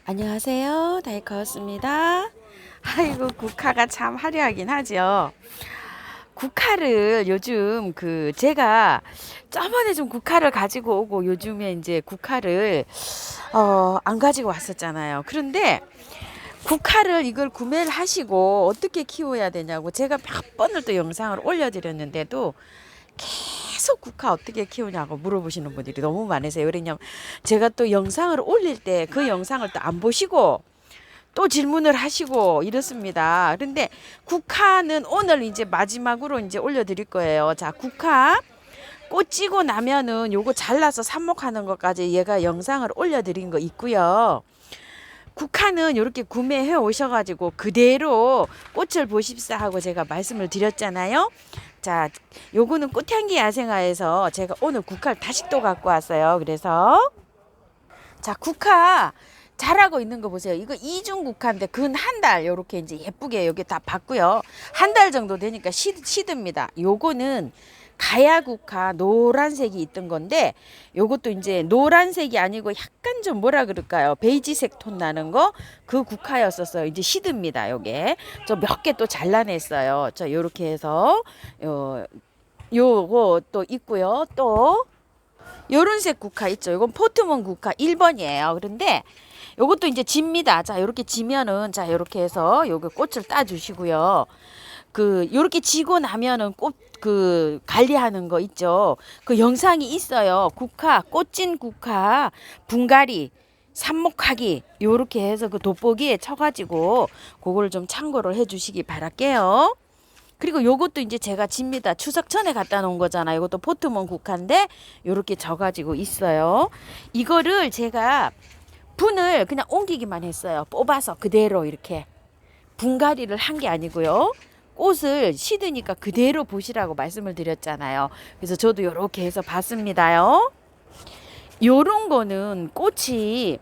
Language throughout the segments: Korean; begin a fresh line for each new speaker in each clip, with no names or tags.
안녕하세요. 다이커였습니다. 아이고, 국화가 참 화려하긴 하죠. 국화를 요즘 제가 저번에 좀 국화를 가지고 오고 요즘에 이제 국화를 안 가지고 왔었잖아요. 그런데 국화를 이걸 구매를 하시고 어떻게 키워야 되냐고 제가 몇 번을 또 영상을 올려드렸는데도 계속 국화 어떻게 키우냐고 물어보시는 분들이 너무 많으세요. 왜냐면 제가 또 영상을 올릴 때 그 영상을 또 안 보시고 또 질문을 하시고 이렇습니다. 그런데 국화는 오늘 이제 마지막으로 이제 올려드릴 거예요. 자, 국화 꽃 찌고 나면은 요거 잘라서 삽목하는 것까지 얘가 영상을 올려드린 거 있고요. 국화는 이렇게 구매해 오셔가지고 그대로 꽃을 보십사 하고 제가 말씀을 드렸잖아요. 자, 요거는 꽃향기 야생화에서 제가 오늘 국화를 다시 또 갖고 왔어요. 그래서 자, 국화 자라고 있는 거 보세요. 이거 이중 국화인데 근 한 달 요렇게 이제 예쁘게 여기 다 봤고요. 한 달 정도 되니까 시듭니다. 요거는 가야국화 노란색이 있던 건데 요것도 이제 노란색이 아니고 약간 좀 뭐라 그럴까요? 베이지색 톤 나는 거 그 국화였었어요. 이제 시듭니다. 요게 저 몇 개 또 잘라냈어요. 저 요렇게 해서 요거 또 있고요. 또 요런 색 국화 있죠. 이건 포트몬 국화 1번이에요. 그런데 요것도 이제 집니다. 자, 요렇게 지면은 자, 요렇게 해서 요거 꽃을 따 주시고요. 요렇게 지고 나면은 꽃 관리하는 거 있죠. 그 영상이 있어요. 국화, 꽃진 국화, 분갈이, 삽목하기 요렇게 해서 그 돋보기에 쳐가지고 그걸 좀 참고를 해주시기 바랄게요. 그리고 요것도 이제 제가 집니다. 추석 전에 갖다 놓은 거잖아요. 이것도 포트몬 국화인데 요렇게 져가지고 있어요. 이거를 제가 분을 그냥 옮기기만 했어요. 뽑아서 그대로 이렇게 분갈이를 한 게 아니고요. 꽃을 시드니까 그대로 보시라고 말씀을 드렸잖아요. 그래서 저도 요렇게 해서 봤습니다요. 요런 거는 꽃이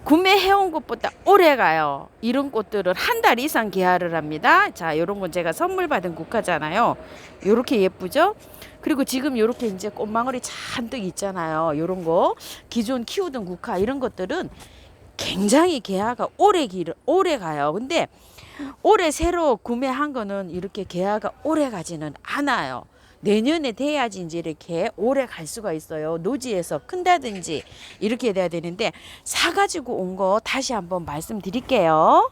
구매해온 것보다 오래 가요. 이런 꽃들은 한 달 이상 개화를 합니다. 자, 요런 건 제가 선물 받은 국화잖아요. 요렇게 예쁘죠? 그리고 지금 요렇게 이제 꽃망울이 잔뜩 있잖아요. 요런 거 기존 키우던 국화 이런 것들은 굉장히 개화가 오래 가요. 근데 올해 새로 구매한 거는 이렇게 개화가 오래 가지는 않아요. 내년에 돼야지 이제 이렇게 오래 갈 수가 있어요. 노지에서 큰다든지 이렇게 돼야 되는데 사가지고 온 거 다시 한번 말씀드릴게요.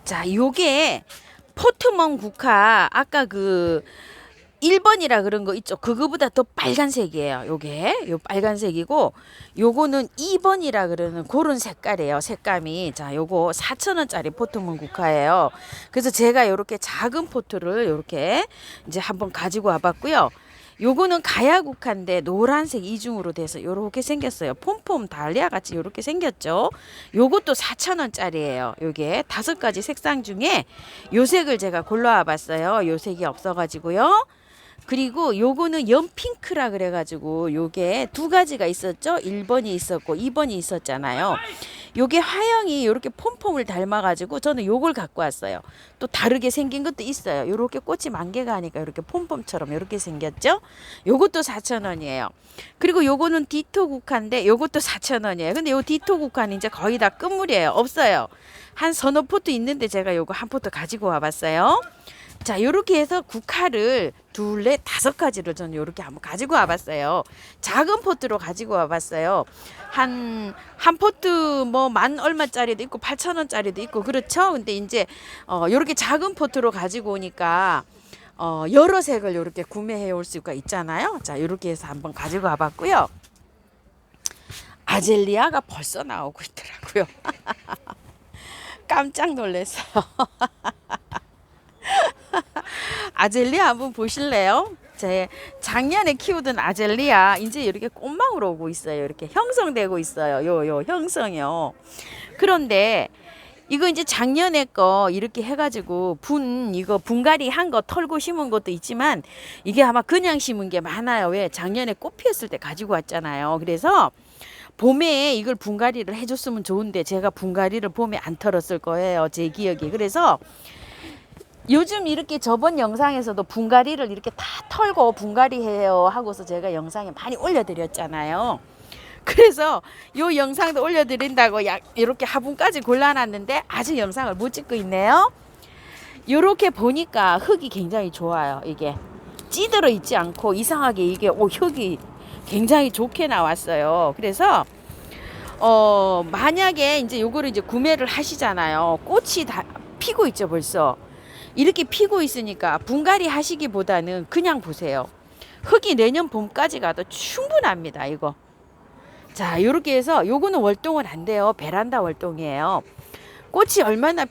자, 요게 포트몬 국화 아까 1번이라 그런 거 있죠. 그거보다 더 빨간색이에요. 요게 요 빨간색이고 요거는 2번이라 그러는 그런 색깔이에요. 색감이. 자, 요거 4,000원짜리 포트몬 국화예요. 그래서 제가 요렇게 작은 포트를 요렇게 이제 한번 가지고 와 봤고요. 요거는 가야국화인데 노란색 이중으로 돼서 요렇게 생겼어요. 폼폼 달리아 같이 요렇게 생겼죠. 요것도 4,000원짜리예요. 요게 5가지 색상 중에 요 색을 제가 골라와 봤어요. 요 색이 없어 가지고요. 그리고 요거는 연핑크라 그래가지고 요게 2가지가 있었죠. 1번이 있었고 2번이 있었잖아요. 요게 화형이 요렇게 폼폼을 닮아가지고 저는 요걸 갖고 왔어요. 또 다르게 생긴 것도 있어요. 요렇게 꽃이 만개가 하니까 요렇게 폼폼처럼 요렇게 생겼죠. 요것도 4,000원이에요. 그리고 요거는 디토 국화인데 요것도 4,000원이에요. 근데 요 디토 국화는 이제 거의 다 끝물이에요. 없어요. 한 서너 포트 있는데 제가 요거 한 포트 가지고 와봤어요. 자, 요렇게 해서 국화를 2, 4, 5가지를 저는 요렇게 한번 가지고 와봤어요. 작은 포트로 가지고 와봤어요. 한 포트 뭐 만 얼마짜리도 있고 8,000원짜리도 있고 그렇죠. 근데 이제 요렇게 작은 포트로 가지고 오니까 여러 색을 요렇게 구매해 올 수가 있잖아요. 자, 요렇게 해서 한번 가지고 와봤고요. 아젤리아가 벌써 나오고 있더라고요. 깜짝 놀랐어요. 아젤리아 한번 보실래요? 제 작년에 키우던 아젤리아 이제 이렇게 꽃망울 오고 있어요. 이렇게 형성되고 있어요. 요 형성이요. 그런데 이거 이제 작년에 거 이렇게 해가지고 이거 분갈이 한 거 털고 심은 것도 있지만 이게 아마 그냥 심은 게 많아요. 왜 작년에 꽃 피었을 때 가지고 왔잖아요. 그래서 봄에 이걸 분갈이를 해줬으면 좋은데 제가 분갈이를 봄에 안 털었을 거예요. 제 기억이. 그래서 요즘 이렇게 저번 영상에서도 분갈이를 이렇게 다 털고 분갈이 해요 하고서 제가 영상에 많이 올려드렸잖아요. 그래서 요 영상도 올려드린다고 이렇게 화분까지 골라놨는데 아직 영상을 못 찍고 있네요. 요렇게 보니까 흙이 굉장히 좋아요. 이게 찌들어 있지 않고 이상하게 이게 흙이 굉장히 좋게 나왔어요. 그래서 만약에 이제 요거를 이제 구매를 하시잖아요. 꽃이 다 피고 있죠, 벌써. 이렇게 피고 있으니까 분갈이 하시기보다는 그냥 보세요. 흙이 내년 봄까지 가도 충분합니다, 이거. 자, 요렇게 해서 요거는 월동은 안 돼요. 베란다 월동이에요. 꽃이 얼마나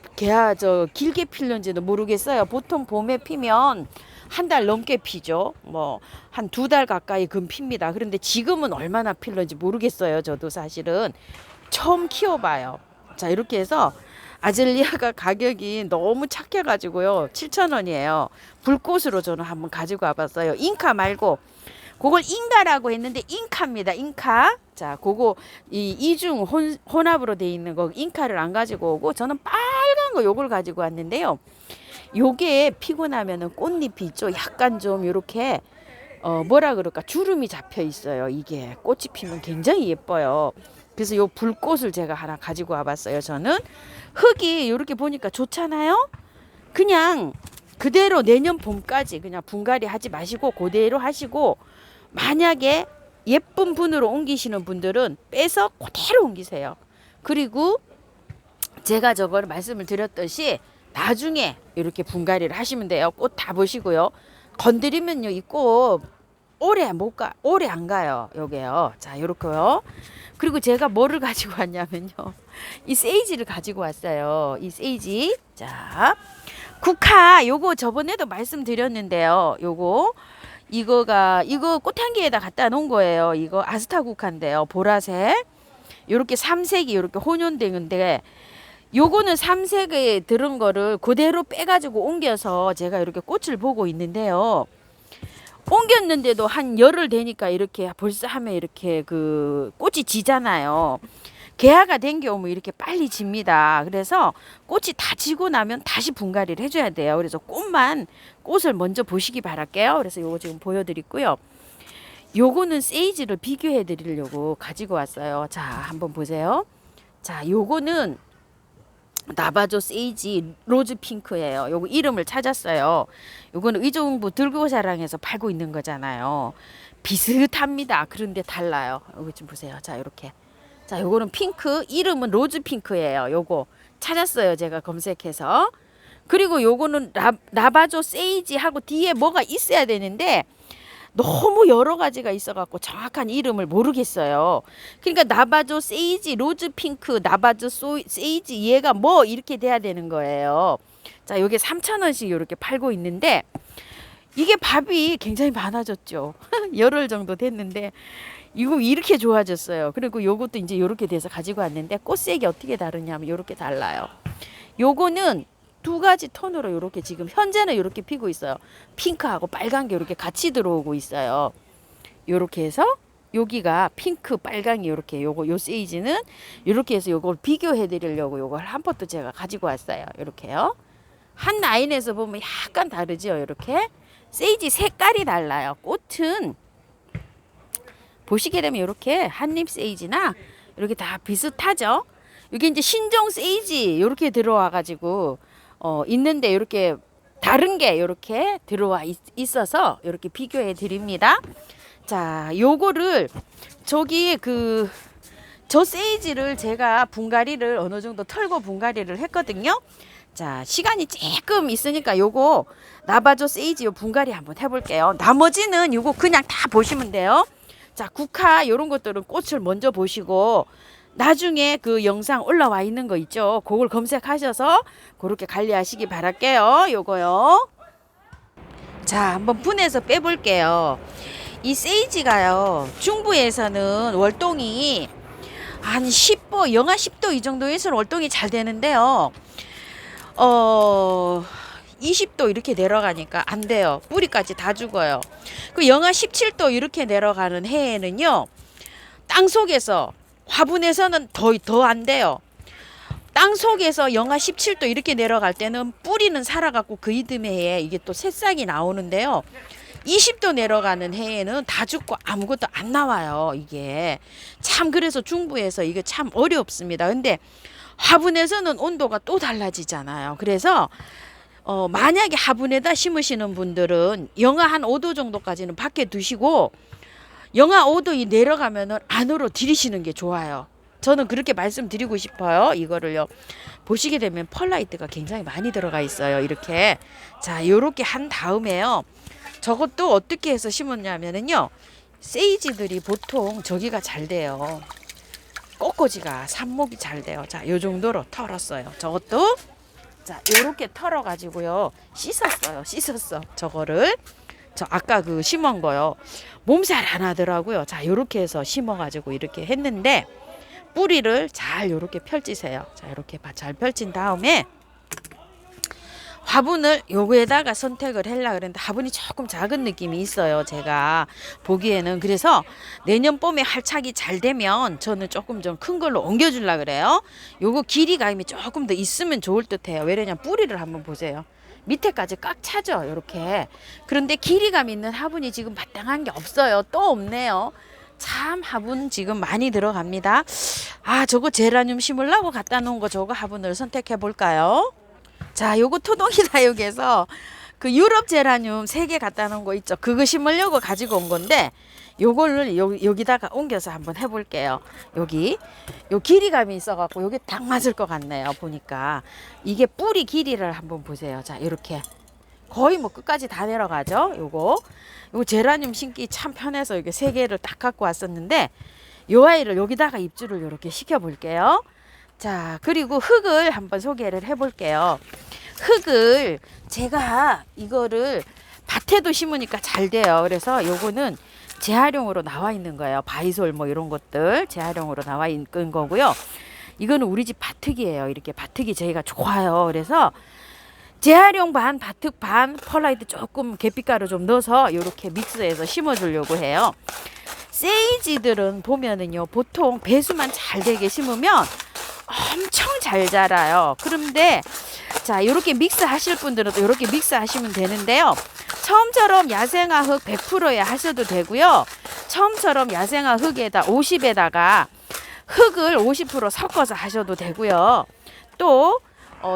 길게 필는지도 모르겠어요. 보통 봄에 피면 한 달 넘게 피죠. 뭐 한 2달 가까이 금 핍니다. 그런데 지금은 얼마나 필는지 모르겠어요. 저도 사실은 처음 키워봐요. 자, 이렇게 해서 아젤리아가 가격이 너무 착해가지고요. 7,000원이에요. 불꽃으로 저는 한번 가지고 와봤어요. 잉카 말고 그걸 잉가라고 했는데 잉카입니다. 잉카. 자, 그거 이중 혼합으로 돼 있는 거 잉카를 안 가지고 오고 저는 빨간 거 요걸 가지고 왔는데요. 요게 피고 나면은 꽃잎이 있죠. 약간 좀 요렇게 뭐라 그럴까 주름이 잡혀 있어요. 이게 꽃이 피면 굉장히 예뻐요. 그래서 요 불꽃을 제가 하나 가지고 와봤어요. 저는 흙이 이렇게 보니까 좋잖아요. 그냥 그대로 내년 봄까지 그냥 분갈이 하지 마시고 그대로 하시고, 만약에 예쁜 분으로 옮기시는 분들은 빼서 그대로 옮기세요. 그리고 제가 저걸 말씀을 드렸듯이 나중에 이렇게 분갈이를 하시면 돼요. 꽃 다 보시고요. 건드리면요 이 꽃 오래 안 가요. 요게요. 자, 요렇게요. 그리고 제가 뭐를 가지고 왔냐면요. 이 세이지를 가지고 왔어요. 이 세이지. 자, 국화 요거 저번에도 말씀드렸는데요. 이거 꽃향기에다 갖다 놓은 거예요. 이거 아스타 국화인데요. 보라색. 요렇게 삼색이 요렇게 혼연되는데 요거는 삼색에 들은 거를 그대로 빼가지고 옮겨서 제가 이렇게 꽃을 보고 있는데요. 옮겼는데도 한 열흘 되니까 이렇게 벌써 하면 이렇게 그 꽃이 지잖아요. 개화가 댕겨오면 이렇게 빨리 집니다. 그래서 꽃이 다 지고 나면 다시 분갈이를 해줘야 돼요. 그래서 꽃을 먼저 보시기 바랄게요. 그래서 요거 지금 보여드리고요. 요거는 세이지를 비교해 드리려고 가지고 왔어요. 자, 한번 보세요. 자, 요거는 나바조 세이지 로즈 핑크예요. 요거 이름을 찾았어요. 요거는 의정부 들고사랑에서 팔고 있는 거잖아요. 비슷합니다. 그런데 달라요. 여기 좀 보세요. 자, 이렇게. 자, 요거는 핑크, 이름은 로즈 핑크예요. 요거 찾았어요. 제가 검색해서. 그리고 요거는 나바조 세이지 하고 뒤에 뭐가 있어야 되는데 너무 여러 가지가 있어갖고 정확한 이름을 모르겠어요. 그러니까 나바조 세이지, 로즈 핑크, 나바조 세이지 얘가 뭐 이렇게 돼야 되는 거예요. 자, 요게 3,000원씩 이렇게 팔고 있는데 이게 밥이 굉장히 많아졌죠. 열흘 정도 됐는데 이거 이렇게 좋아졌어요. 그리고 요것도 이제 이렇게 돼서 가지고 왔는데 꽃색이 어떻게 다르냐면 이렇게 달라요. 요거는 2가지 톤으로 이렇게 지금 현재는 이렇게 피고 있어요. 핑크하고 빨간 게 이렇게 같이 들어오고 있어요. 이렇게 해서 여기가 핑크, 빨강이 이렇게 요 세이지는 이렇게 해서 요걸 비교해 드리려고 요걸 한 포트 제가 가지고 왔어요. 이렇게요. 한 라인에서 보면 약간 다르죠. 이렇게 세이지 색깔이 달라요. 꽃은 보시게 되면 이렇게 한잎 세이지나 이렇게 다 비슷하죠. 이게 이제 신종 세이지 이렇게 들어와 가지고 있는데 이렇게 다른 게 이렇게 들어와 있어서 이렇게 비교해 드립니다. 자, 요거를 저 세이지를 제가 분갈이를 어느 정도 털고 분갈이를 했거든요. 자, 시간이 조금 있으니까 요거 나바조 세이지 요 분갈이 한번 해볼게요. 나머지는 요거 그냥 다 보시면 돼요. 자, 국화 요런 것들은 꽃을 먼저 보시고 나중에 그 영상 올라와 있는 거 있죠. 그걸 검색하셔서 그렇게 관리하시기 바랄게요. 요거요. 자, 한번 분해서 빼볼게요. 이 세이지가요. 중부에서는 월동이 한 10도, 영하 10도 이 정도에서는 월동이 잘 되는데요. 20도 이렇게 내려가니까 안 돼요. 뿌리까지 다 죽어요. 그 영하 17도 이렇게 내려가는 해에는요. 땅 속에서 화분에서는 더 안 돼요. 땅 속에서 영하 17도 이렇게 내려갈 때는 뿌리는 살아갖고 그 이듬해에 이게 또 새싹이 나오는데요. 20도 내려가는 해에는 다 죽고 아무것도 안 나와요. 이게 참 그래서 중부에서 이게 참 어렵습니다. 근데 화분에서는 온도가 또 달라지잖아요. 그래서 만약에 화분에다 심으시는 분들은 영하 한 5도 정도까지는 밖에 두시고 영하 5도 내려가면은 안으로 들이시는 게 좋아요. 저는 그렇게 말씀드리고 싶어요. 이거를요. 보시게 되면 펄라이트가 굉장히 많이 들어가 있어요. 이렇게. 자, 요렇게 한 다음에요. 저것도 어떻게 해서 심었냐면은요. 세이지들이 보통 저기가 잘 돼요. 꽃꽂이가 삽목이 잘 돼요. 자, 요 정도로 털었어요. 저것도 자, 요렇게 털어 가지고요. 씻었어. 저거를. 저 아까 그 심은 거요. 몸살 안 하더라고요. 자, 요렇게 해서 심어 가지고 이렇게 했는데 뿌리를 잘 요렇게 펼치세요. 자, 이렇게 잘 펼친 다음에 화분을 요거에다가 선택을 하려고 그랬는데 화분이 조금 작은 느낌이 있어요. 제가 보기에는. 그래서 내년 봄에 활착이 잘 되면 저는 조금 좀 큰 걸로 옮겨주려고 그래요. 요거 길이감이 조금 더 있으면 좋을 듯해요. 왜냐면 뿌리를 한번 보세요. 밑에까지 꽉 차죠. 이렇게. 그런데 길이감 있는 화분이 지금 마땅한 게 없어요. 또 없네요. 참 화분 지금 많이 들어갑니다. 아, 저거 제라늄 심으려고 갖다 놓은 거 저거 화분을 선택해 볼까요? 자, 요거 토동이 다육에서 그 유럽 제라늄 3개 갖다 놓은 거 있죠. 그거 심으려고 가지고 온 건데 요거를 여기다가 옮겨서 한번 해볼게요. 여기 요 길이감이 있어갖고 요게 딱 맞을 것 같네요. 보니까 이게 뿌리 길이를 한번 보세요. 자, 이렇게 거의 뭐 끝까지 다 내려가죠. 요거 제라늄 심기 참 편해서 이게 3개를 딱 갖고 왔었는데 요 아이를 여기다가 입주를 이렇게 시켜 볼게요. 자, 그리고 흙을 한번 소개를 해 볼게요. 흙을 제가 이거를 밭에도 심으니까 잘 돼요. 그래서 요거는 재활용으로 나와 있는 거예요. 바이솔 뭐 이런 것들 재활용으로 나와 있는 거고요. 이거는 우리 집 밭흙이에요. 이렇게 밭흙이 저희가 좋아요. 그래서 재활용 반, 밭흙 반, 펄라이트 조금 계피가루 좀 넣어서 이렇게 믹스해서 심어주려고 해요. 세이지들은 보면은요, 보통 배수만 잘 되게 심으면 엄청 잘 자라요. 그런데 자, 이렇게 믹스 하실 분들은 또 이렇게 믹스 하시면 되는데요. 처음처럼 야생화 흙 100%에 하셔도 되고요. 처음처럼 야생화 흙에다 50에다가 흙을 50% 섞어서 하셔도 되고요. 또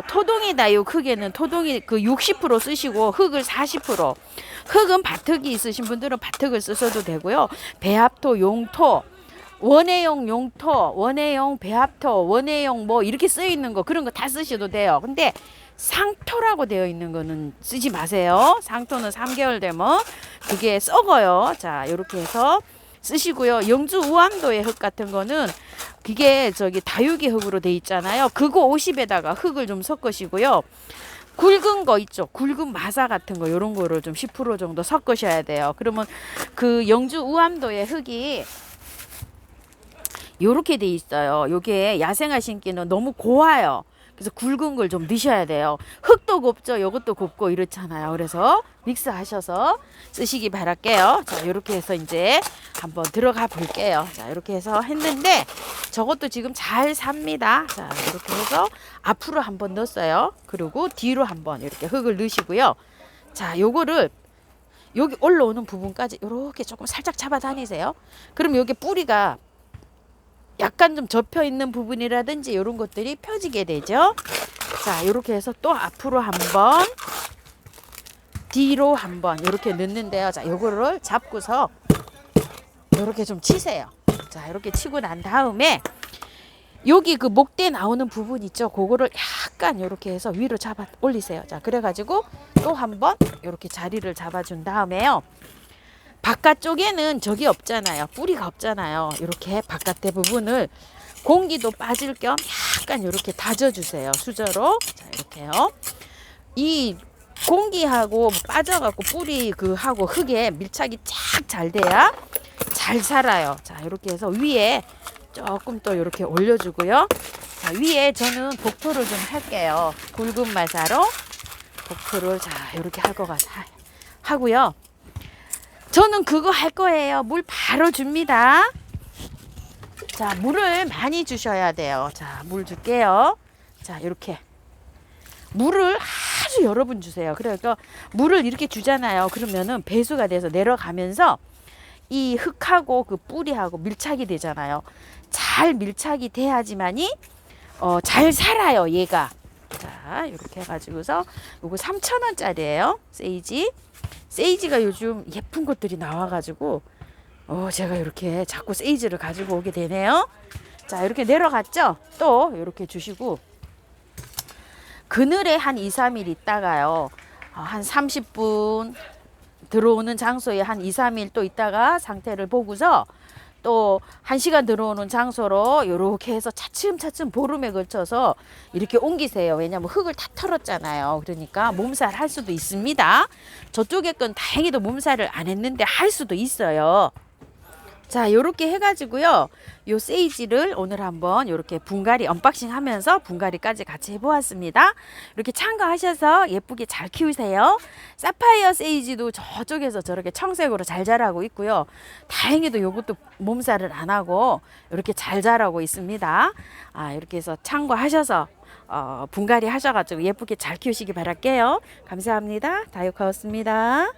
토동이 다육 흙에는 토동이 그 60% 쓰시고 흙을 40%. 흙은 밭흙이 있으신 분들은 밭흙을 쓰셔도 되고요. 배합토, 용토, 원해용 용토, 원해용 배합토, 원해용 뭐 이렇게 쓰여 있는 거 그런 거 다 쓰셔도 돼요. 근데 상토라고 되어 있는 거는 쓰지 마세요. 상토는 3개월 되면 그게 썩어요. 자, 이렇게 해서 쓰시고요. 영주 우암도의 흙 같은 거는 그게 저기 다육이 흙으로 돼 있잖아요. 그거 50에다가 흙을 좀 섞으시고요. 굵은 거 있죠. 굵은 마사 같은 거 이런 거를 좀 10% 정도 섞으셔야 돼요. 그러면 그 영주 우암도의 흙이 요렇게 돼 있어요. 요게 야생화 심기는 너무 고와요. 그래서 굵은 걸 좀 넣으셔야 돼요. 흙도 곱죠. 요것도 곱고 이렇잖아요. 그래서 믹스 하셔서 쓰시기 바랄게요. 자, 요렇게 해서 이제 한번 들어가 볼게요. 자, 이렇게 해서 했는데 저것도 지금 잘 삽니다. 자, 이렇게 해서 앞으로 한번 넣었어요. 그리고 뒤로 한번 이렇게 흙을 넣으시고요. 자, 요거를 여기 올라오는 부분까지 이렇게 조금 살짝 잡아 다니세요. 그럼 여기 뿌리가 약간 좀 접혀 있는 부분이라든지 이런 것들이 펴지게 되죠. 자, 이렇게 해서 또 앞으로 한번 뒤로 한번 이렇게 넣는데요. 자, 요거를 잡고서 이렇게 좀 치세요. 자, 이렇게 치고 난 다음에 여기 그 목대 나오는 부분 있죠. 그거를 약간 이렇게 해서 위로 잡아 올리세요. 자, 그래가지고 또 한번 이렇게 자리를 잡아준 다음에요. 바깥쪽에는 저기 없잖아요. 뿌리가 없잖아요. 이렇게 바깥에 부분을 공기도 빠질 겸 약간 이렇게 다져주세요. 수저로. 자, 이렇게요. 이 공기하고 빠져갖고 뿌리 그 하고 흙에 밀착이 쫙 잘 돼야 잘 살아요. 자, 이렇게 해서 위에 조금 또 이렇게 올려주고요. 자, 위에 저는 복토를 좀 할게요. 굵은 마사로 복토를 자, 이렇게 할 것 같아요. 하고요. 저는 그거 할 거예요. 물 바로 줍니다. 자, 물을 많이 주셔야 돼요. 자, 물 줄게요. 자, 이렇게 물을 아주 여러 번 주세요. 그러니까 물을 이렇게 주잖아요. 그러면은 배수가 돼서 내려가면서 이 흙하고 그 뿌리하고 밀착이 되잖아요. 잘 밀착이 돼야지만이 잘 살아요, 얘가. 자, 이렇게 해가지고서 요거 3,000원짜리예요. 세이지가 요즘 예쁜 것들이 나와가지고 제가 이렇게 자꾸 세이지를 가지고 오게 되네요. 자, 이렇게 내려갔죠? 또 이렇게 주시고 그늘에 한 2, 3일 있다가요. 한 30분 들어오는 장소에 한 2, 3일 또 있다가 상태를 보고서 또 1시간 들어오는 장소로 이렇게 해서 차츰차츰 보름에 걸쳐서 이렇게 옮기세요. 왜냐면 흙을 다 털었잖아요. 그러니까 몸살 할 수도 있습니다. 저쪽에 건 다행히도 몸살을 안 했는데 할 수도 있어요. 자, 요렇게 해가지고요. 요 세이지를 오늘 한번 요렇게 분갈이 언박싱 하면서 분갈이까지 같이 해보았습니다. 이렇게 참고하셔서 예쁘게 잘 키우세요. 사파이어 세이지도 저쪽에서 저렇게 청색으로 잘 자라고 있고요. 다행히도 요것도 몸살을 안 하고 이렇게 잘 자라고 있습니다. 이렇게 해서 참고하셔서 분갈이 하셔가지고 예쁘게 잘 키우시기 바랄게요. 감사합니다. 다육하우스입니다.